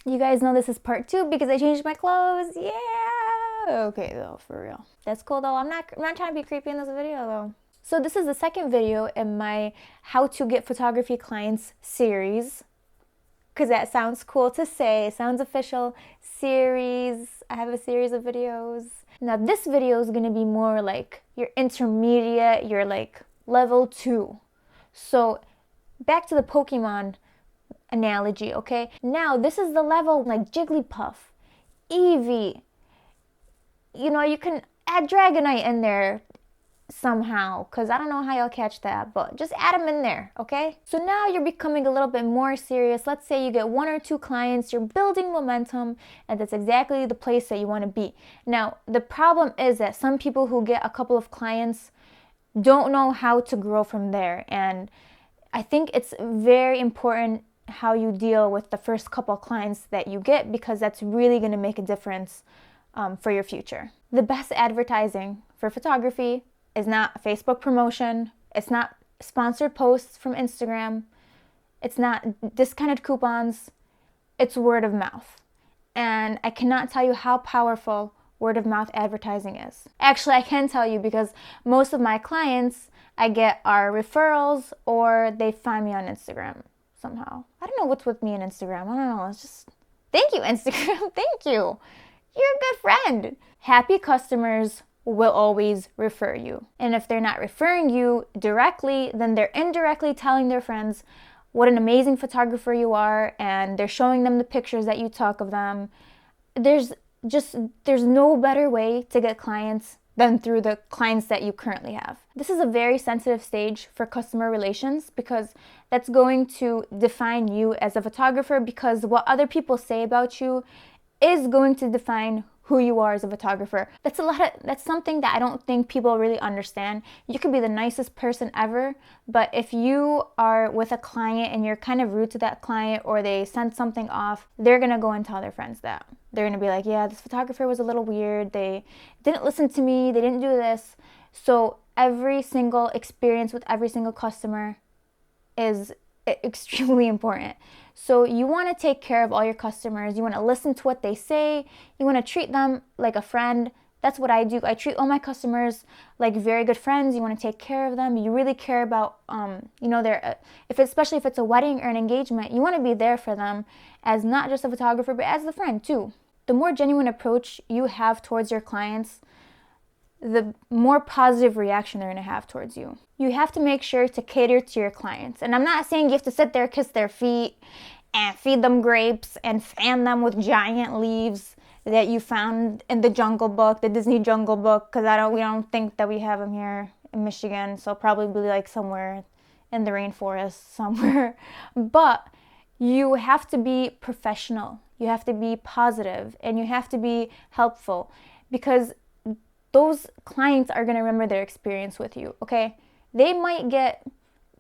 You guys know this is part 2 because I changed my clothes. Yeah. Okay, though, for real. That's cool, though. I'm not trying to be creepy in this video, though. So this is the second video in my How to Get Photography Clients series. Because that sounds cool to say. It sounds official. Series. I have a series of videos. Now this video is going to be more like your intermediate, your like level 2. So back to the Pokemon analogy, okay? Now this is the level like Jigglypuff, Eevee. You know, you can add Dragonite in there somehow, because I don't know how you'll catch that, but just add them in there, okay? So now you're becoming a little bit more serious. Let's say you get 1 or 2 clients, you're building momentum, and that's exactly the place that you want to be. Now, the problem is that some people who get a couple of clients don't know how to grow from there, and I think it's very important how you deal with the first couple clients that you get, because that's really going to make a difference for your future. The best advertising for photography is not Facebook promotion. It's not sponsored posts from Instagram. It's not discounted coupons. It's word of mouth. And I cannot tell you how powerful word of mouth advertising is. Actually, I can tell you, because most of my clients I get are referrals, or they find me on Instagram somehow. I don't know what's with me and Instagram. I don't know. It's just, thank you, Instagram. Thank you. You're a good friend. Happy customers will always refer you. And if they're not referring you directly, then they're indirectly telling their friends what an amazing photographer you are, and they're showing them the pictures that you took of them. There's no better way to get clients than through the clients that you currently have. This is a very sensitive stage for customer relations, because that's going to define you as a photographer, because what other people say about you is going to define who you are as a photographer. That's something that I don't think people really understand. You could be the nicest person ever, but if you are with a client and you're kind of rude to that client, or they send something off, they're gonna go and tell their friends that. They're gonna be like, yeah, this photographer was a little weird. They didn't listen to me. They didn't do this. So every single experience with every single customer is extremely important. So you want to take care of all your customers. You want to listen to what they say. You want to treat them like a friend. That's what I do. I treat all my customers like very good friends. You want to take care of them. You really care about, especially if it's a wedding or an engagement, you want to be there for them as not just a photographer, but as a friend too. The more genuine approach you have towards your clients, the more positive reaction they're going to have towards you. You have to make sure to cater to your clients. And I'm not saying you have to sit there, kiss their feet, and feed them grapes, and fan them with giant leaves that you found in the Jungle Book, the Disney Jungle Book, because we don't think that we have them here in Michigan, so probably like somewhere in the rainforest somewhere. But you have to be professional. You have to be positive, and you have to be helpful, because those clients are going to remember their experience with you, okay? They might get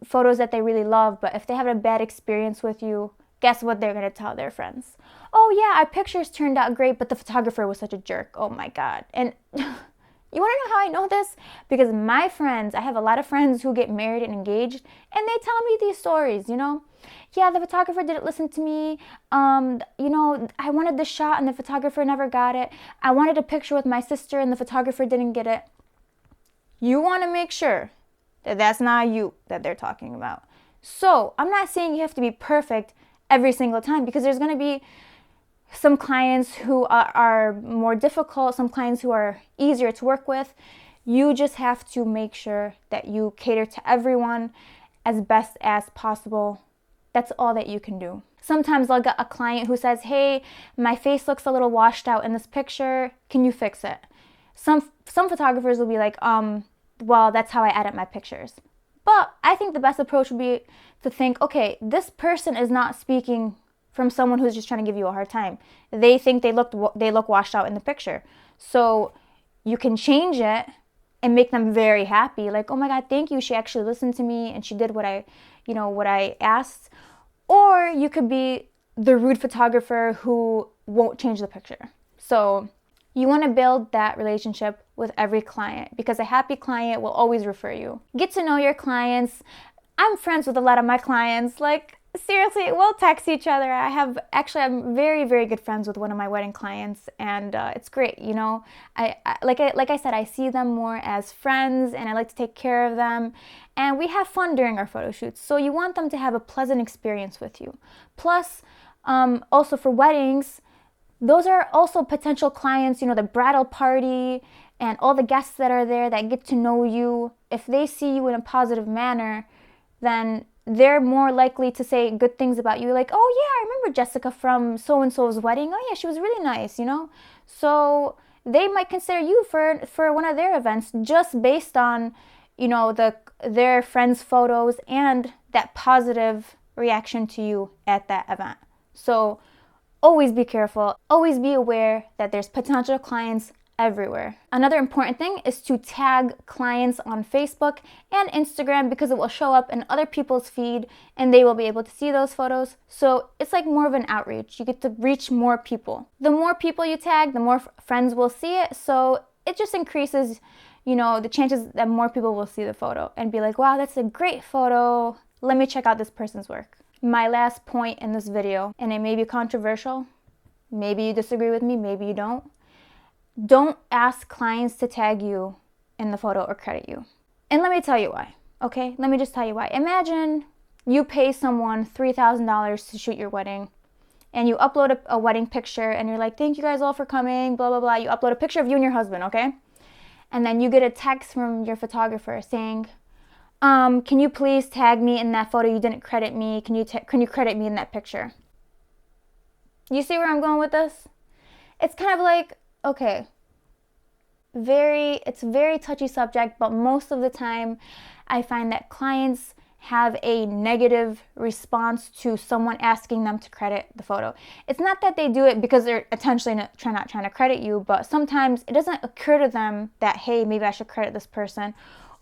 photos that they really love, but if they have a bad experience with you, guess what they're going to tell their friends? Oh yeah, our pictures turned out great, but the photographer was such a jerk. Oh my God. And you want to know how I know this? Because my friends, I have a lot of friends who get married and engaged, and they tell me these stories, Yeah, the photographer didn't listen to me. I wanted this shot and the photographer never got it. I wanted a picture with my sister and the photographer didn't get it. You want to make sure that that's not you that they're talking about. So I'm not saying you have to be perfect every single time, because there's going to be some clients who are more difficult, some clients who are easier to work with. You just have to make sure that you cater to everyone as best as possible. That's all that you can do. Sometimes I'll get a client who says, hey, my face looks a little washed out in this picture. Can you fix it? Some photographers will be like, well, that's how I edit my pictures. But I think the best approach would be to think, okay, this person is not speaking from someone who's just trying to give you a hard time. They think they look washed out in the picture. So you can change it and make them very happy. Like, oh my God, thank you. She actually listened to me and she did what I asked. Or you could be the rude photographer who won't change the picture. So you want to build that relationship with every client, because a happy client will always refer you. Get to know your clients. I'm friends with a lot of my clients. Like, seriously, we'll text each other. I'm very, very good friends with one of my wedding clients, and it's great. You know, like I said, I see them more as friends, and I like to take care of them, and we have fun during our photo shoots. So you want them to have a pleasant experience with you. Plus, also for weddings, those are also potential clients. You know, the bridal party and all the guests that are there that get to know you. If they see you in a positive manner, then they're more likely to say good things about you, like, oh yeah, I remember Jessica from so and so's wedding. Oh yeah, she was really nice, you know. So they might consider you for one of their events just based on, you know, their friends' photos and that positive reaction to you at that event. So always be careful. Always be aware that there's potential clients everywhere. Another important thing is to tag clients on Facebook and Instagram, because it will show up in other people's feed and they will be able to see those photos. So it's like more of an outreach. You get to reach more people. The more people you tag, the more friends will see it. So it just increases, you know, the chances that more people will see the photo and be like, wow, that's a great photo. Let me check out this person's work. My last point in this video, and it may be controversial. Maybe you disagree with me, maybe you don't. Don't ask clients to tag you in the photo or credit you. And let me tell you why, okay? Let me just tell you why. Imagine you pay someone $3,000 to shoot your wedding, and you upload a wedding picture, and you're like, thank you guys all for coming, blah, blah, blah. You upload a picture of you and your husband, okay? And then you get a text from your photographer saying, can you please tag me in that photo? You didn't credit me. Can you credit me in that picture? You see where I'm going with this? It's kind of like, okay, it's a very touchy subject, but most of the time I find that clients have a negative response to someone asking them to credit the photo. It's not that they do it because they're intentionally not trying to credit you, but sometimes it doesn't occur to them that, hey, maybe I should credit this person.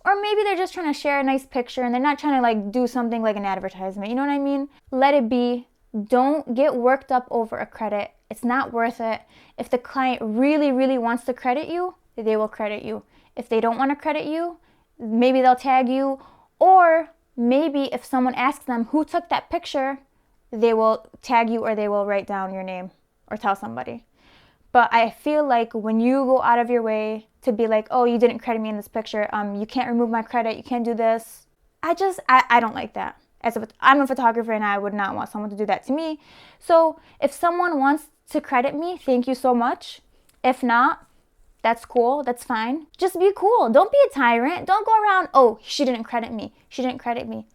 Or maybe they're just trying to share a nice picture and they're not trying to like do something like an advertisement. You know what I mean? Let it be. Don't get worked up over a credit. It's not worth it. If the client really, really wants to credit you, they will credit you. If they don't want to credit you, maybe they'll tag you. Or maybe if someone asks them who took that picture, they will tag you or they will write down your name or tell somebody. But I feel like when you go out of your way to be like, oh, you didn't credit me in this picture, you can't remove my credit, you can't do this. I don't like that. I'm a photographer and I would not want someone to do that to me. So if someone wants to credit me, thank you so much. If not, that's cool, that's fine. Just be cool. Don't be a tyrant. Don't go around, oh, she didn't credit me. She didn't credit me.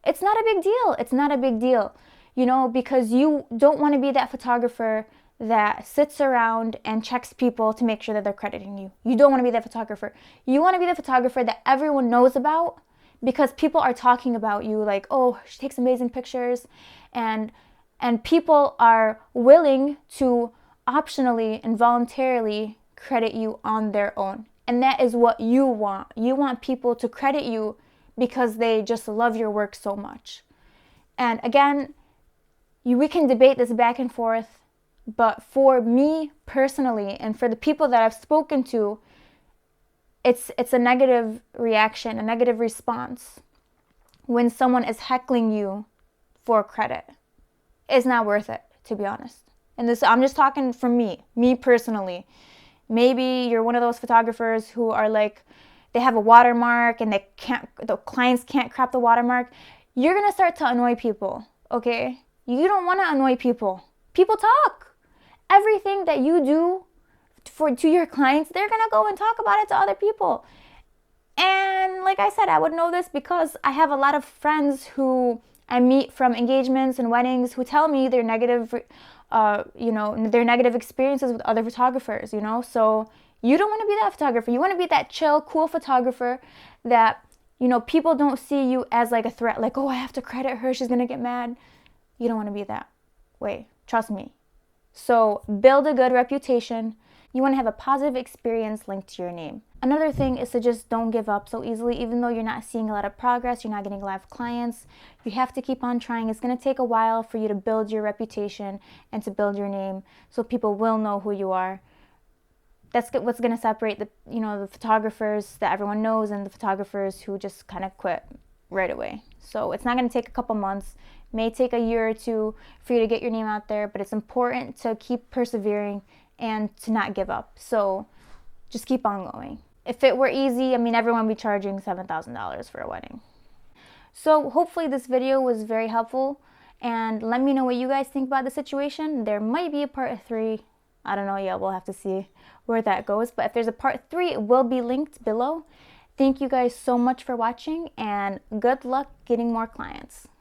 It's not a big deal. It's not a big deal. You know, because you don't want to be that photographer that sits around and checks people to make sure that they're crediting you. You don't want to be that photographer. You want to be the photographer that everyone knows about because people are talking about you like, oh, she takes amazing pictures, and people are willing to optionally and voluntarily credit you on their own. And that is what you want. You want people to credit you because they just love your work so much. And again, we can debate this back and forth, but for me personally and for the people that I've spoken to, it's a negative reaction, a negative response when someone is heckling you for credit. It's not worth it, to be honest. And this, I'm just talking from me personally. Maybe you're one of those photographers who are like, they have a watermark and the clients can't crop the watermark. You're gonna start to annoy people, okay? You don't want to annoy people. People talk. Everything that you do to your clients, they're gonna go and talk about it to other people. And like I said, I would know this because I have a lot of friends who I meet from engagements and weddings who tell me their negative, their negative experiences with other photographers. You know, so you don't want to be that photographer. You want to be that chill, cool photographer that, you know, people don't see you as like a threat. Like, oh, I have to credit her, she's gonna get mad. You don't want to be that way. Trust me. So build a good reputation. You want to have a positive experience linked to your name. Another thing is to just don't give up so easily. Even though you're not seeing a lot of progress, you're not getting live clients, you have to keep on trying. It's going to take a while for you to build your reputation and to build your name so people will know who you are. That's what's going to separate the photographers that everyone knows and the photographers who just kind of quit right away. So it's not going to take a couple months. May take a year or two for you to get your name out there, but it's important to keep persevering and to not give up. So just keep on going. If it were easy, I mean, everyone would be charging $7,000 for a wedding. So hopefully this video was very helpful, and let me know what you guys think about the situation. There might be a part 3. I don't know yet. We'll have to see where that goes. But if there's a part 3, it will be linked below. Thank you guys so much for watching, and good luck getting more clients.